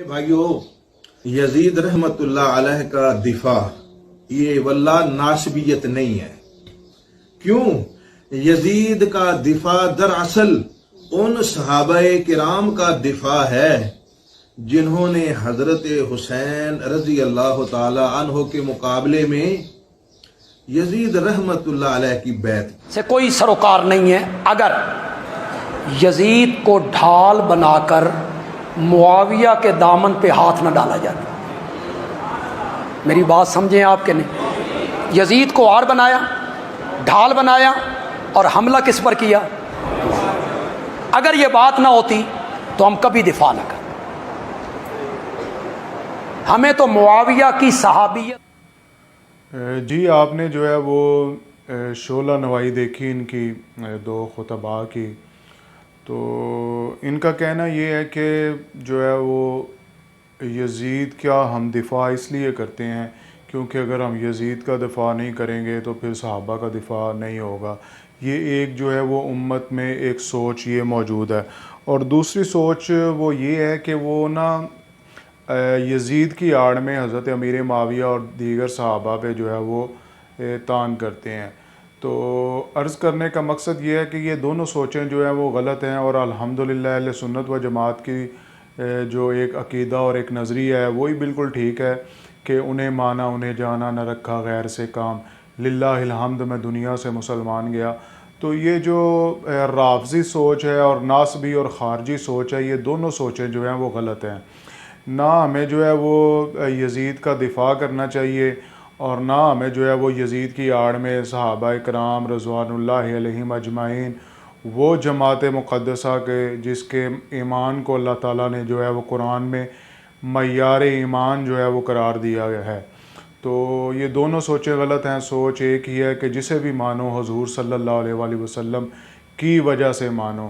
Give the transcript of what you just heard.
بھائیو، یزید رحمت اللہ علیہ کا دفاع یہ واللہ ناسبیت نہیں ہے۔ کیوں؟ یزید کا دفاع دراصل ان صحابہ کرام کا دفاع ہے جنہوں نے حضرت حسین رضی اللہ تعالی عنہ کے مقابلے میں یزید رحمت اللہ علیہ کی بیعت سے کوئی سروکار نہیں ہے اگر یزید کو ڈھال بنا کر معاویہ کے دامن پہ ہاتھ نہ ڈالا جاتا۔ میری بات سمجھیں آپ کے نہیں، یزید کو آڑ بنایا، ڈھال بنایا اور حملہ کس پر کیا؟ اگر یہ بات نہ ہوتی تو ہم کبھی دفاع نہ کرتے۔ ہمیں تو معاویہ کی صحابیت۔ جی، آپ نے جو ہے وہ شعلہ نوائی دیکھی ان کی دو خطباء کی، تو ان کا کہنا یہ ہے کہ جو ہے وہ یزید کا ہم دفاع اس لیے کرتے ہیں کیونکہ اگر ہم یزید کا دفاع نہیں کریں گے تو پھر صحابہ کا دفاع نہیں ہوگا۔ یہ ایک جو ہے وہ امت میں ایک سوچ یہ موجود ہے، اور دوسری سوچ وہ یہ ہے کہ وہ نا یزید کی آڑ میں حضرت امیر معاویہ اور دیگر صحابہ پہ جو ہے وہ طعن کرتے ہیں۔ تو عرض کرنے کا مقصد یہ ہے کہ یہ دونوں سوچیں جو ہیں وہ غلط ہیں، اور الحمدللہ اہل سنت و جماعت کی جو ایک عقیدہ اور ایک نظریہ ہے وہی بالکل ٹھیک ہے کہ انہیں مانا انہیں جانا نہ رکھا غیر سے کام، للہ الحمد میں دنیا سے مسلمان گیا۔ تو یہ جو رافضی سوچ ہے اور ناسبی اور خارجی سوچ ہے، یہ دونوں سوچیں جو ہیں وہ غلط ہیں۔ نہ ہمیں جو ہے وہ یزید کا دفاع کرنا چاہیے، اور نہ ہمیں جو ہے وہ یزید کی آڑ میں صحابہ کرام رضوان اللہ علیہم اجمعین، وہ جماعت مقدسہ کے جس کے ایمان کو اللہ تعالیٰ نے جو ہے وہ قرآن میں معیار ایمان جو ہے وہ قرار دیا گیا ہے۔ تو یہ دونوں سوچیں غلط ہیں۔ سوچ ایک ہی ہے کہ جسے بھی مانو حضور صلی اللہ علیہ وآلہ وسلم کی وجہ سے مانو۔